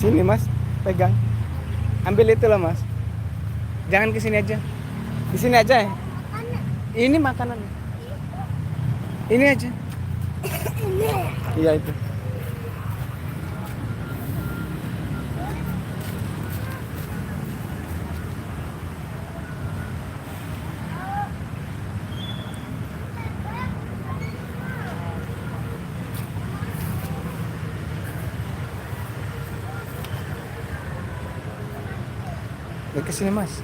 Sini mas, pegang. Ambil itu lah mas. Jangan ke sini aja. Di sini aja ya. Ini makanan. Ini aja. Iya itu. Ya ke sini mas.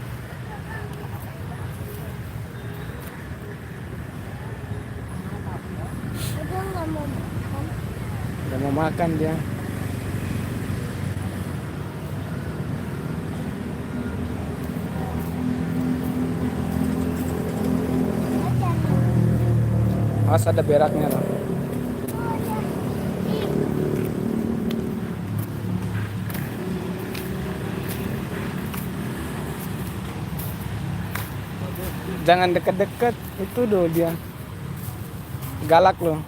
Udah nggak mau makan. Udah mau makan dia. Awas ada beraknya loh. Jangan deket-deket, itu doh dia. Galak loh.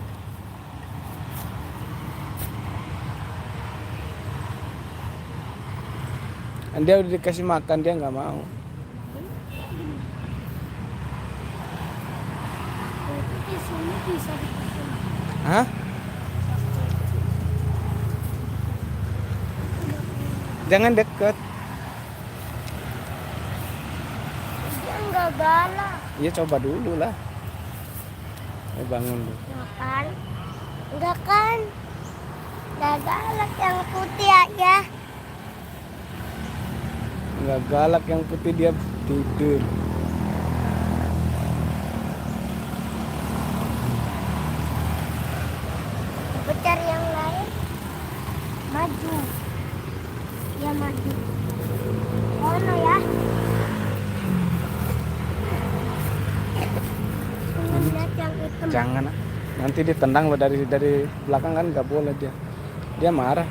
Dia udah dikasih makan, dia nggak mau. Itu di sini bisa dikasih makan. Hah? Jangan deket. Dia nggak galak. Ya coba dulu lah. Bangun dulu. Makan. Enggak kan? Nggak galak yang putih aja. Nggak galak yang putih, dia tidur. Coba cari yang lain. Maju. Ya maju. Oh no ya. Lihat yang hitam. Jangan, nanti ditendang loh dari belakang kan nggak boleh dia. Dia marah.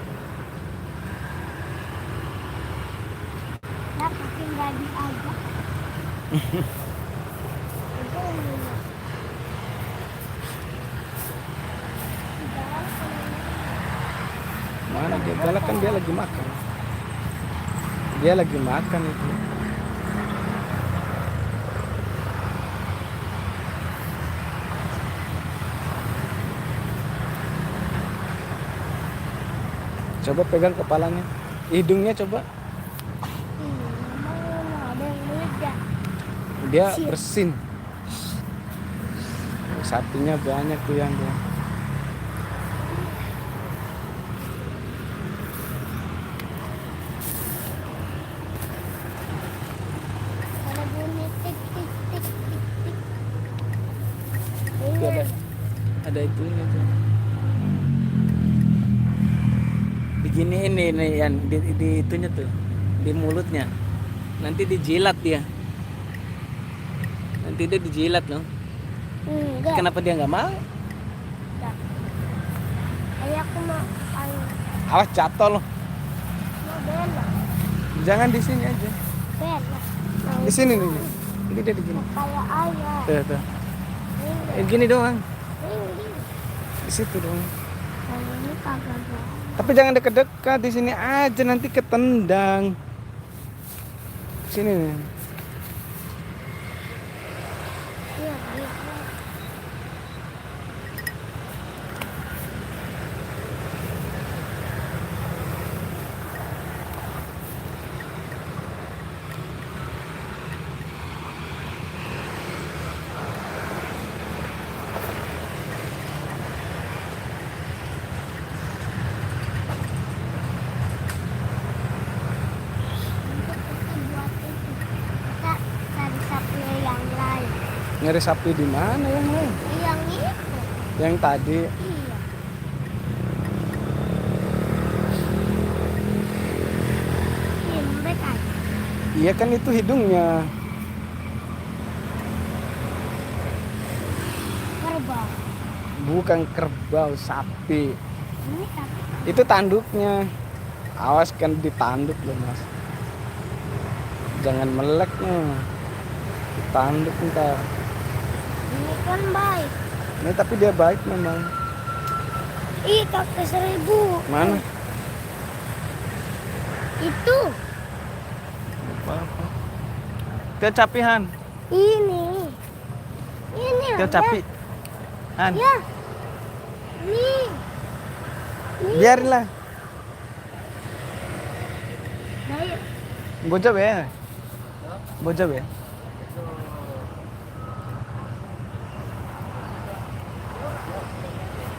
Nah, pakai baju aja. Itu ini. Mana dia galak, kan dia lagi makan. Dia lagi makan itu. Coba pegang kepalanya, hidungnya coba. Ada yang meledak. Dia bersin. Sapinya banyak tuh yang dia. Ada bunyi tik tik tik tik tik. Itu Ini ada itunya tuh. Begini ini yang di itunya tuh, di mulutnya. Nanti dijilat dia. Nanti dia dijilat loh. enggak. Kenapa dia nggak mau? Enggak. Kayak aku mau Awas jatuh loh. mau belok. Jangan di sini aja. Belok. Di sini nih. Ini dia di sini. Kayak ayah. Tuh. Ini. Gini doang. Ini. Di situ doang. Kalau ini kagak boleh. Tapi jangan dekat-dekat, di sini aja nanti ketendang. Sini nih. Iya, gitu. Kita cari sapi yang lain. Nyari sapi di mana yang lain? Yang itu. Yang tadi. Iya. Lembek aja. Iya kan itu hidungnya. Kerbau. Bukan kerbau, sapi. Ini sapi. Itu tanduknya. Awas kan ditanduk loh mas. Jangan meleknya. Ditanduk ntar. Ini kan baik. Ini tapi dia baik memang. Ih, kakek 1000. Mana? Itu. Apa? Dia capihan. Ini. Ini Dia ada. capi. Han. Ya. Ini. Biarinlah. Ayo. Bocap ya. Bocap ya.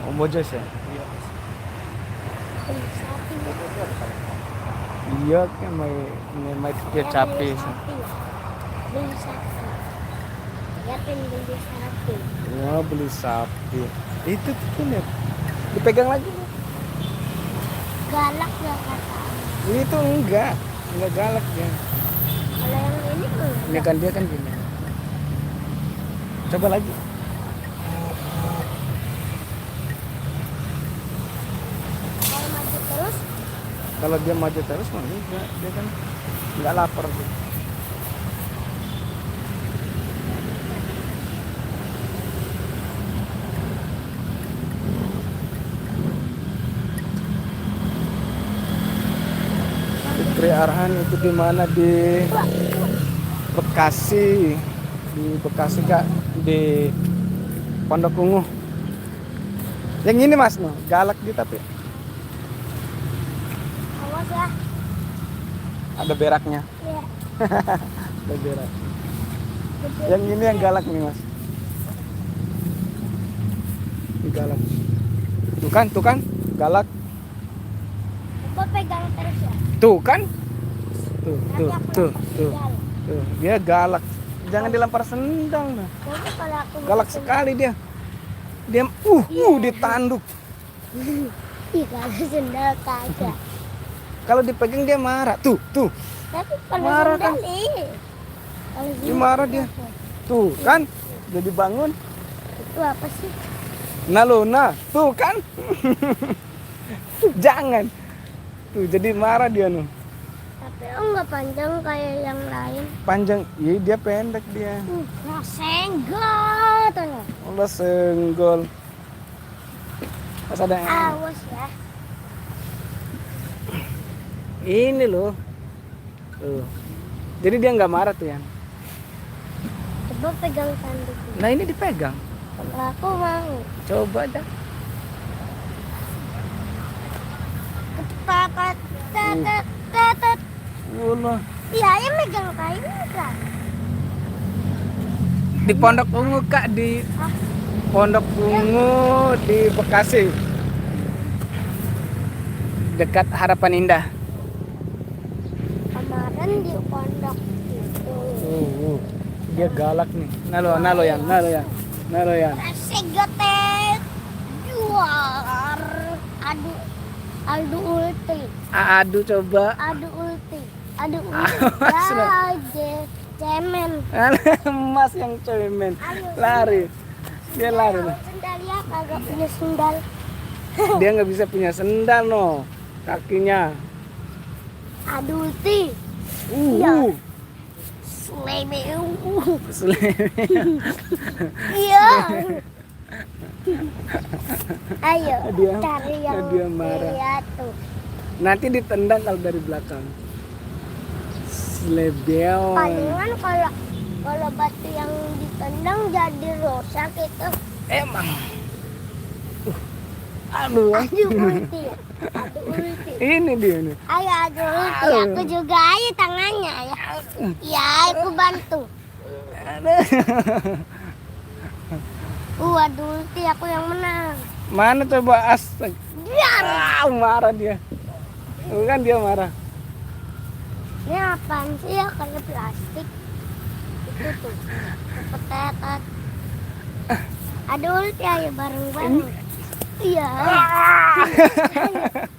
Oh, bocor ya. Beli sapi. Iya kan mai dia capi. Beli sapi. Beli sapi. Ya pengen beli sapi. Ya beli sapi. Itu tuh lihat. Dipegang lagi. Galak gak kata? Itu enggak galak dia. Kalau yang ini enggak. Ini kan dia kan gini. Coba lagi. Kalau maju terus, Kalau dia maju terus mah enggak, dia kan enggak lapar dia. Fitri Arhan itu di mana di Bekasi. Di Bekasi Kak, di Pondok Ungu. Yang ini Mas no, galak dia tapi awas ya. ada beraknya. Iya. Ada berak. Yang ini yang galak nih Mas. Ini galak. Tuh kan, galak. Coba pegang terus ya. Tuh kan? Tuh. Nanti aku Tuh. pegang. Tuh, dia galak. Jangan dilempar sendal nah. Coba kalau aku Galak sekali dia. Dia ditanduk. Ih, kalau sendal kagak. Kalau dipegang dia marah. Tuh. Tapi kalau Marah sendal kan? Kalau Dia marah dia. Tuh kan? Jadi bangun. Itu apa sih? Nah, tuh kan? Jangan. Tuh jadi marah dia nuh. Tapi enggak panjang kayak yang lain. Panjang, iya dia pendek dia. Senggol tuh. Allah senggol. Pas ada Awas ya. ini loh. Tuh. Jadi dia nggak marah tuh ya. Coba pegang tanduk. Nah ini dipegang. Kalau aku mau. Coba dah. Kepapat. Tetet. Allah. Iya, ya megang kayu kan. Di Pondok Ungu Kak, di Ah, Pondok Ungu di Bekasi. Dekat Harapan Indah. kemarin di pondok itu. Dia galak nih. Nalo yang. Segetet. Juar. Adu ulti. Aduh coba. Adu ulti. Adu Awas lo. ulti. Cemen. Mas yang cemen. Ayo, Lari. Dia lari loh. Sendal ya, kagak punya sendal. Dia nggak bisa punya sendal no. Kakinya. Adu ulti. Iya. Sleme. Iya. Ayo, Dia- cari yang dia marah. lihat tuh. Nanti ditendang kalau dari belakang. Slebel. Palingan kalau batu yang ditendang jadi rusak itu. Emang. Aduh. Adu ulti. Adu ulti. Ini dia nih. Ayo adu ulti. Aku juga ayo tangannya ya. Ya, aku bantu. Aduh. Adu ulti aku yang menang. Mana coba astaga. Biar. Marah dia. Tuh kan dia marah. Ini apaan sih ya, kayak plastik. Itu tuh. Kepetetan. Adu ulti ayo bareng-bareng. Iya.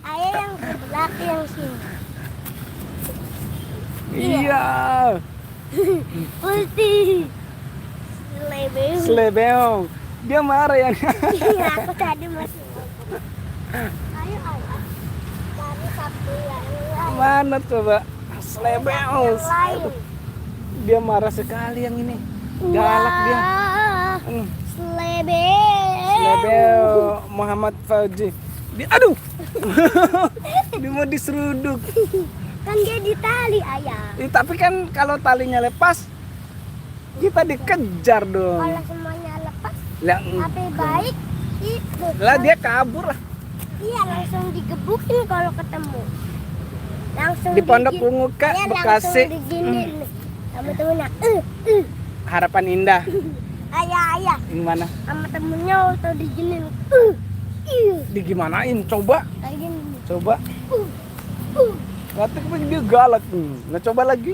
Ayo yang sebelah ke yang sini. Iya. Ulti. Lebih. Slebel. Dia marah ya. Iya, aku tadi masih ngomong. Ayo. Cari satu yang lain. Mana coba? Slebel. Yang lain. Dia marah sekali yang ini. Galak dia. Slebel. Slebel Muhammad Fauzi. Aduh. Dia mau diseruduk. Kan dia di tali ayah. Tapi kan kalau talinya lepas, kita dikejar dong. Kalau semuanya lepas, Lah, tapi baik itu. lah dia kabur lah. Iya langsung digebukin kalau ketemu. Langsung Di Pondok digi- Ungu, Kak, Iya, Bekasi. Langsung diginiin nih. Sama temennya. Harapan Indah. Ayah. Ini mana? Sama temennya waktu diginiin. Digimanain? Coba. Kayak gini. Coba. Uh, uh. Nanti dia galak. Nggak coba lagi.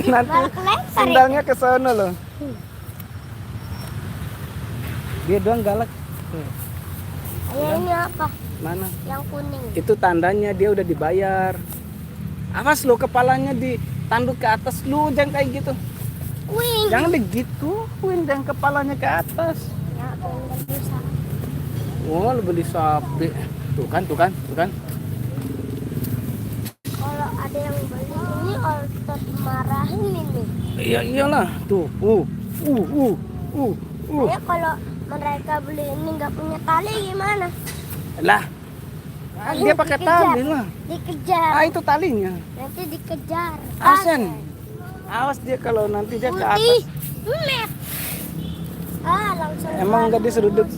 Nanti Malah kelempar ya. sendalnya ke sana loh. Dia doang galak. Ayah ini apa? Mana? Yang kuning. Itu tandanya dia udah dibayar. Awas lo kepalanya ditanduk ke atas lu, jangan kayak gitu. Wing. Jangan digituin, jangan kepalanya ke atas. Ya, aku nggak bisa. Oh, lu beli sapi. Tuh kan. Kalau ada yang beli ini otot marahin ini. Iya iyalah. Tuh. Saya kalau mereka beli ini nggak punya tali gimana? Lah. Dia pakai tali lah. Dikejar. Itu talinya. Nanti dikejar. Asen. Awas dia kalau nanti dia ke Putih. atas. Met. Langsung. Emang enggak diseruduk?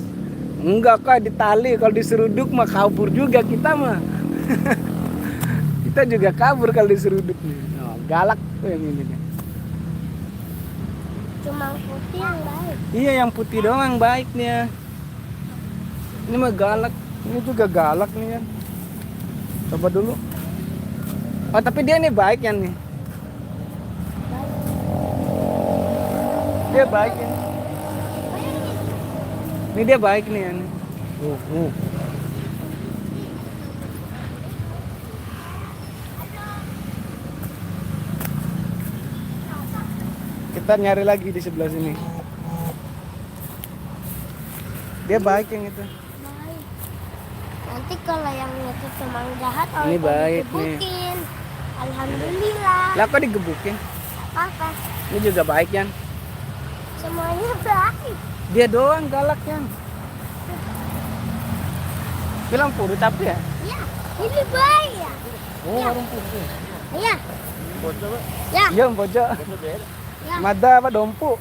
Enggak kak, di tali. Kalau diseruduk mah kabur juga kita mah. Kita juga kabur kalau diseruduk nih. Oh, galak tuh yang ini nih. Cuma putih yang baik. Iya yang putih doang yang baik nih ya. Ini mah galak. Ini juga galak nih ya. Coba dulu. Oh tapi dia nih baik ya nih. Dia baik ya. Ini dia baik nih ya. Kita nyari lagi di sebelah sini. Dia baik yang itu. Baik. Nanti kalau yang itu cuma jahat, Ini kalau baik nih. digebukin. Alhamdulillah. Lah kok digebukin? Apa? Ini juga baik ya. Semuanya baik. Dia doang galak ya. Bilang puru tapi ya. Ya, ini baik ya. Oh warung puru. Ya. Ya. Iya pojok. Ya. Mada apa dompu?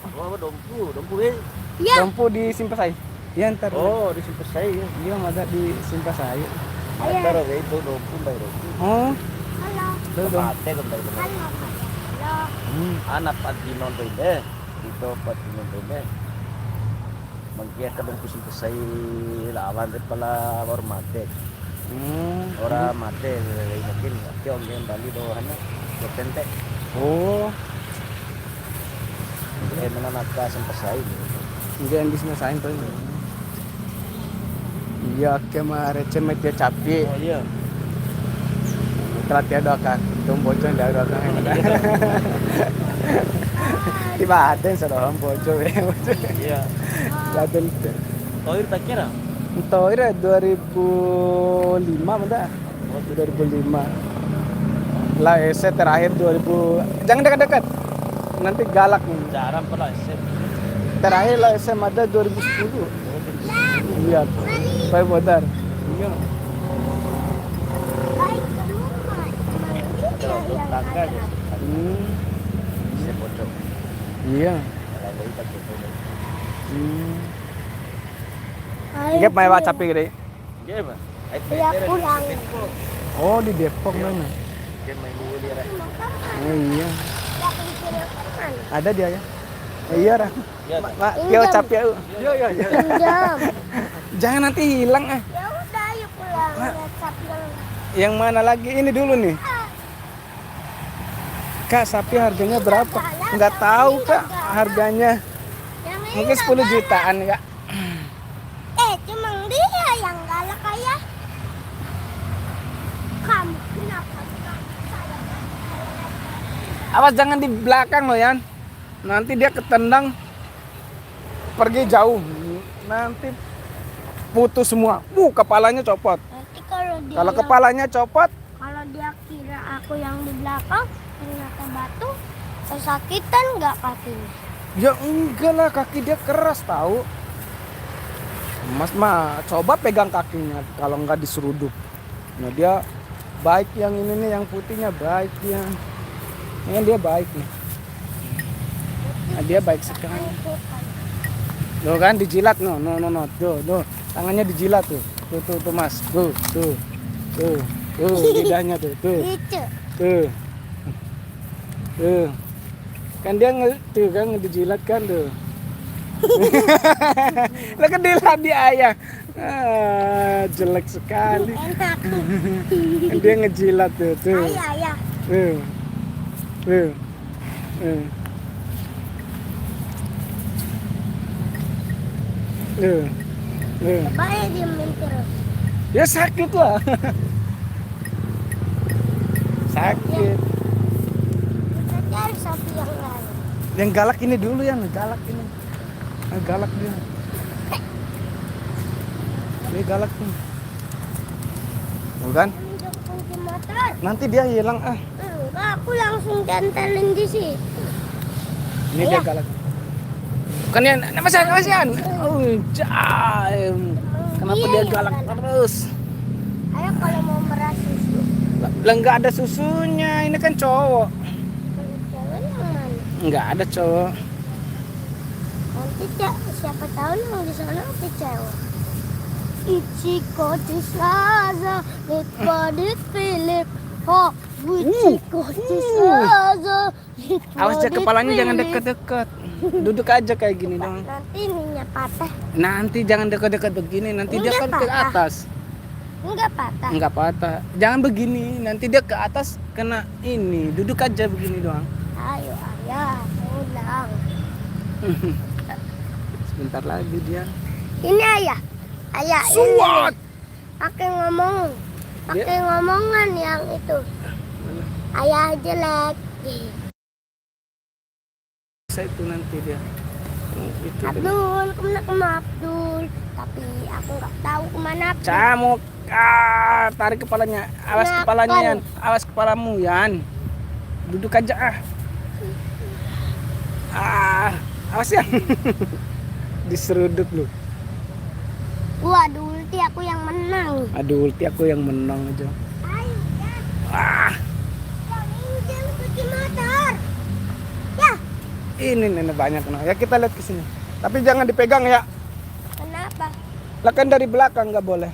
Dompu eh. Ya. Dompu di Simpasai. Iya ntar. Oh, di situ saya. Iya mada di Simpasai. Ayah. Taruh itu dompu bayar dompu. Oh, Halo. tuh dom. Mate dong bayar. Halo. Halo. Anak patinon tuh deh. Itu patinon tuh deh. Mangkiya ka dong kusin saya lawan rin pala or mate. Ora mate mungkin kyo ang bali do ano. Depende. Oh, Eh mana nakka sa pasay. enggak yang diselesain tuh. Iya, kemarin cemet dia capek. Oh iya. Telat ya doakan. Tum bocor dia doakan. Tiba ada sedang bocor ya. Iya. Laden. Toir tak kira. Toir 2005 menda. Oh, 2005. Lah ese terakhir 2000. Jangan dekat-dekat. Nanti galak nih. Jarang pala sip. Terakhir lah SM ada 2010. Iya. Pak Bodar. Iya. Baik ke rumah. Cuma itu yang Tangga ada. deh. Sip bocor. Iya. Kalau itu tak bocor. Ayo, Gap may WhatsApp gede. Iya, Pak. Iya pulang. Oh di Depok mana? Kan main dulu dia. Oh iya. Gak pikirin teman. Ada dia ya. Iya Ra. Iya. Mak, dia WhatsApp ya. Yo. Pinjam. Jangan nanti hilang ah. Ya udah ayo pulang. WhatsApp yang Yang mana lagi? Ini dulu nih. Kak, sapi harganya berapa? Nggak tahu Kak harganya. yang ini Mungkin 10 jutaan Kak. cuma dia yang galak ayah. Kamu kenapa? Awas jangan di belakang loh Yan. Nanti dia ketendang pergi jauh. Nanti putus semua. Kepalanya copot. Nanti kalau dia Kalau yang- kepalanya copot, kalau dia kira aku yang di belakang ternyata batu, kesakitan nggak kakinya? ya enggak lah kaki dia keras tahu. Mas mah coba pegang kakinya kalau nggak diseruduk. Nah dia baik yang ini nih, yang putihnya baik dia. Ini dia baik nih. Nah, dia baik sekali. Tuh kan dijilat no. Tuh. Tangannya dijilat tuh. Tuh Mas. Tuh. Tuh lidahnya tuh. Lucu. Tuh. Kan dia tuh kan dijilat kan tuh. Lah kan di ayah. Jelek sekali. Enak. Dia ngejilat tuh. Ayah. Tuh. Tuh. Coba ya diemin terus. Ya sakit lah. Sakit. Kita cari sapi yang lain. Yang galak ini dulu yang galak ini. Galak dia. Dia galak nih. Tuh kan? Minjem kunci motor. Nanti dia hilang ah. Enggak, aku langsung cantelin di situ. Ini dia galak. Bukan ya, namasian. Oh, jam. Kenapa dia galak terus? Ayo kalau mau merah susu. Lah nggak ada susunya. Ini kan cowok. Kalau cewek yang mana? Nggak ada cowok. Nanti siapa tahu yang di sana ada cewek. Ichiko Chisaza, Litbodit Philip, Ho, Ichiko Chisaza, Awas ya kepalanya jangan deket-deket. Duduk aja kayak gini dong. Nanti ininya patah. Nanti jangan deket-deket begini. Nanti dia kan ke Enggak atas. Enggak patah. Enggak patah. Jangan begini. Nanti dia ke atas kena ini. Duduk aja begini doang. Ayo ayah, pulang. Sebentar lagi dia. Ini ayah. Ayah Suat. ini. Pakai ngomong. Pakai ngomongan yang itu. Ayah jelek. Saya itu nanti dia. Itu dia. Abdul, kemana Abdul? Tapi aku nggak tahu kemana Abdul. Camuk. Tarik kepalanya. Awas Kenapa? kepalanya Yan. Awas kepalamu Yan. Duduk aja awas Yan. Diseruduk lu. Waduh, ulti aku yang menang. Aduh, ulti aku yang menang aja. Ayo, ya. Yang minjem kunci motor. Ya, Ini nenek banyak no. Ya kita lihat ke sini. Tapi jangan dipegang ya. kenapa? Lah kan dari belakang nggak boleh.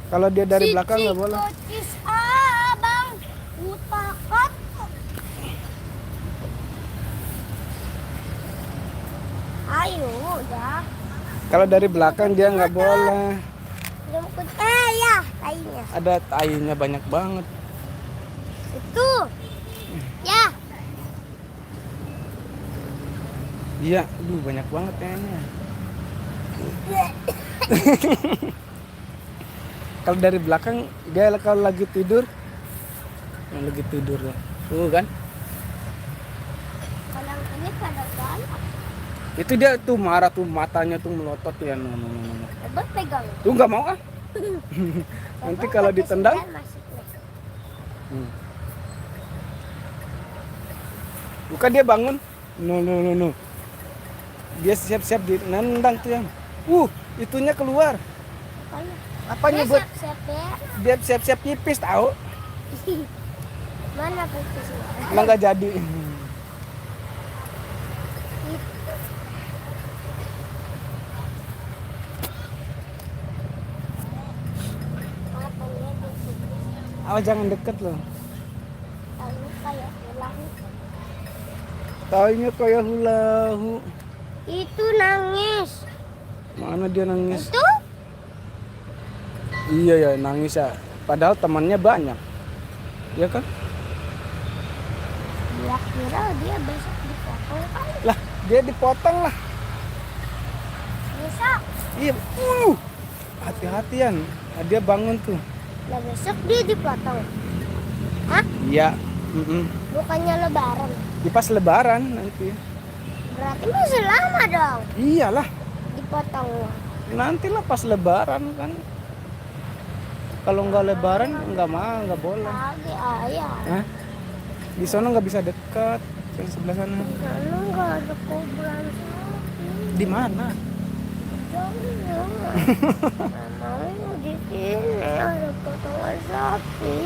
Kalau dia dari belakang nggak boleh. Kocis abang, utakat. Ayo, udah. Kalau dari belakang dia nggak boleh. Jemput ya, kayaknya. Ada tainya banyak banget. Itu. Ya, Iya, banyak banget kayaknya. Kalau dari belakang dia kalau lagi tidur, loh. Tuh kan? kalau ini pada galak. Itu dia tuh marah tuh matanya tuh melotot ya. No. Coba pegang. Tuh nggak mau ah. Nanti kalau Coba ditendang, pakai sendal masuk. bukan dia bangun. No. Dia siap-siap nendang tuh yang. Itunya keluar. Kalau Apanya dia buat siap-siap ya. dia siap-siap pipis tahu? Mana pipisnya? Emang nggak jadi. Apanya pipis? Awas jangan deket loh. Lalu kayak ulang. Taunya kayak hulahu. Itu nangis. Mana dia nangis? Itu Iya ya nangis ya. Padahal temannya banyak. Ya kan? dia kira dia besok dipotong kan? Lah dia dipotong lah. Besok. Iya. Hati-hatian. Nah, dia bangun tuh. Nah besok dia dipotong. Hah? Iya. Bukannya lebaran? Di pas lebaran nanti. Berarti masih lama dong Iyalah. dipotong. Nantilah pas lebaran kan. Kalau nggak lebaran nggak boleh. Lagi ayah. Hah? Di sana nggak bisa dekat. Yang sebelah sana. Karena nggak ada kuburan sapi. Di mana? Mau di sini ada potongan sapi.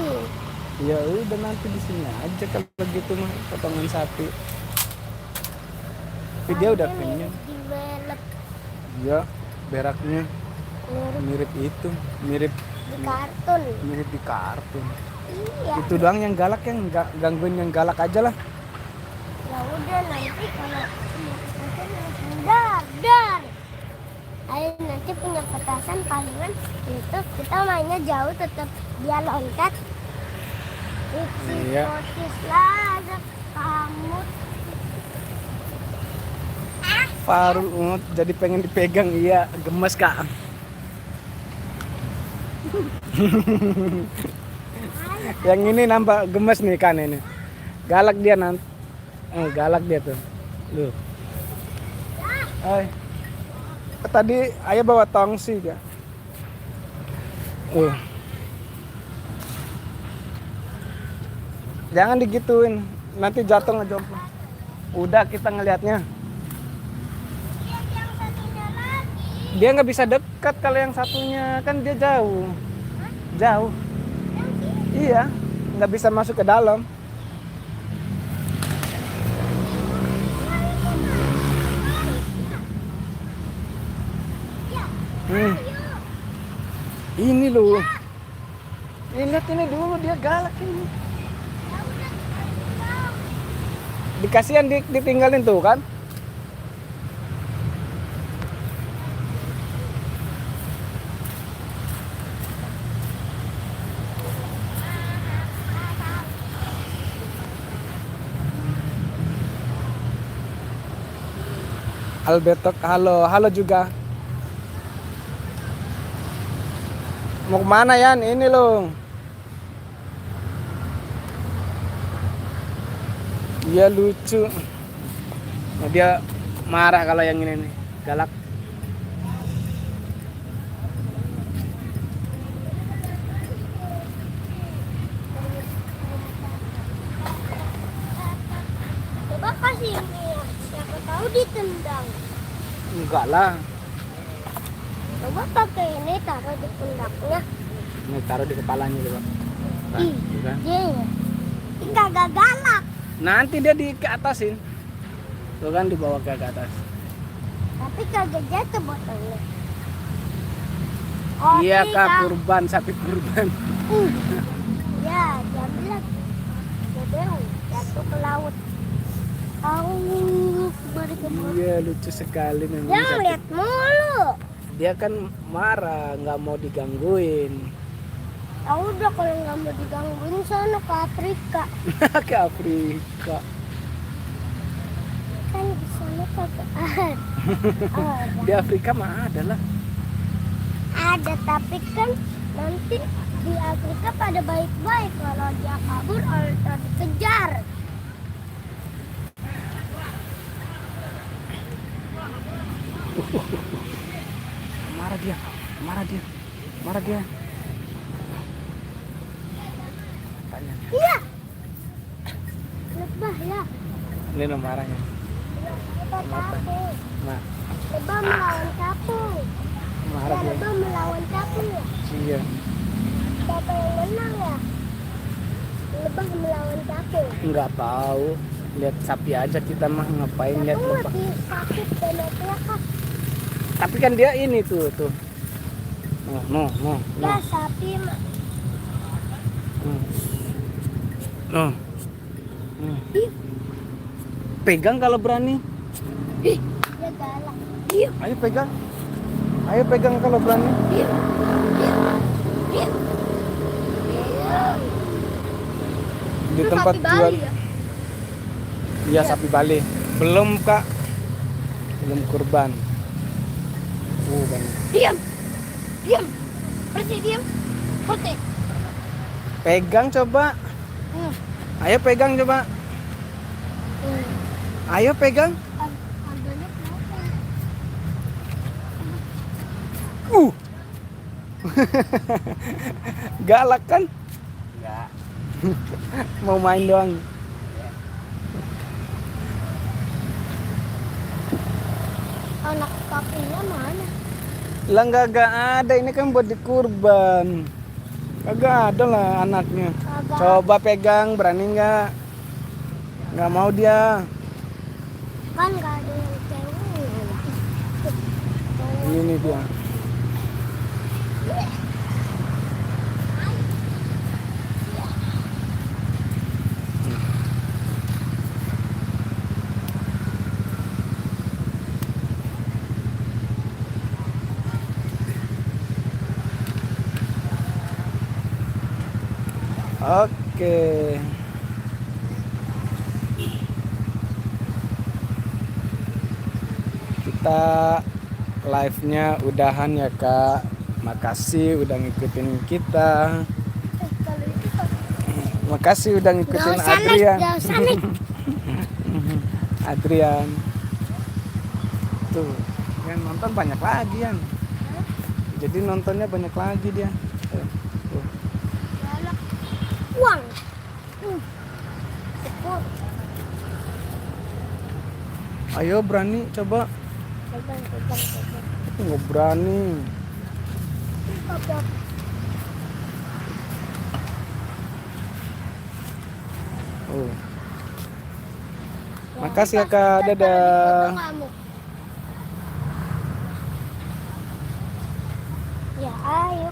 Ya udah nanti di sini aja kalau gitu mah potongan sapi. Tapi dia udah kenyang. Di velg Ya, beraknya mirip itu, mirip di kartun. mirip di kartun. Iya. Itu doang yang galak, yang nggak gangguin yang galak aja lah. Ya udah nanti kalau punya petasan langsung dar. Ayo nanti punya petasan palingan itu kita mainnya jauh tetap dia loncat. Iya. Otis lah ada kamu. Farul jadi pengen dipegang, iya gemes kak. Yang ini nampak gemes nih kan ini. Galak dia nanti. Galak dia tuh. Loh. Ay. Tadi ayah bawa tongsi ya. Jangan digituin, nanti jatuh ngejomplang. Udah kita ngelihatnya. Yang satunya lagi. Dia nggak bisa dekat kalau yang satunya, kan dia jauh. Jauh. Iya, nggak bisa masuk ke dalam. Ini loh. Lihat ini dulu, dia galak ini. Dikasihan ditinggalin tuh kan. Alberto, halo juga. Mau kemana Yan? Ini loh. Dia lucu. Nah, dia marah kalau yang ini nih, galak. Coba kasih ini ya. Siapa tahu ditendang. Enggak lah. Coba pakai ini taruh di pundaknya. Ini taruh di kepalanya coba. Nah, Ih, tuh kan. dia ya. Kagak galak. Nanti dia di ke atasin. Tuh kan dibawa ke atas. Tapi kagak jatuh botolnya. Iya Oke, kak, kurban, sapi kurban. Ya, jam lagi. Jadeu, jatuh ke laut. Kembali ke bawah. Iya lucu sekali memang. Jangan sapi. lihat mulu. Dia kan marah, nggak mau digangguin. Ah, udah kalau nggak mau digangguin sana ke Afrika. Ke Afrika. Kan di sana kagak ada. Di Afrika mah ada lah. Ada, tapi kan nanti di Afrika pada baik-baik. Kalau dia kabur atau dikejar. Marah dia, marah dia, marah dia. Tanya. Iya. Lebah ya. Ini no marahnya. Kita sapu. Nah, Lebah melawan sapu. marah Ya, dia. lebah melawan sapu ya. Iya. Siapa yang menang ya? Lebah melawan sapu. Nggak tahu. Lihat sapi aja kita mah, ngapain lihat Sapu lebah. lebih sakit dan kah? Tapi kan dia ini tuh. No. Ya sapi mah. No. Pegang kalau berani. Dia galak. Iya. Ayo pegang. Ayo pegang kalau berani. Iya. Di Itu tempat sapi jual. Bali ya? Iya, sapi Bali. Belum kak. Belum kurban. Banyak. Diam. Pergi diam. Pergi. Pegang coba. Ayo pegang coba. Ayo pegang. Harganya berapa? Galak kan? Enggak. Mau main doang. Anak sapinya mana? Lah nggak ada, ini kan buat dikurban. Kagak ada lah anaknya. Kagak. Coba pegang, berani nggak? Nggak mau dia. Kan gak ada yang cewek. Ini dia. Oke. Kita live-nya udahan ya Kak. Makasih udah ngikutin kita. Kalau itu kok Makasih udah ngikutin Adrian. gak usah naik. Adrian. Tuh, yang nonton banyak lagi Yan. Jadi nontonnya banyak lagi dia. Tuh. Galak. Uang. Sepuluh. Ayo berani coba. Pegang. Nggak berani. Pegang. Oh. Makasih ya Kak. Dadah. Ya, ayo.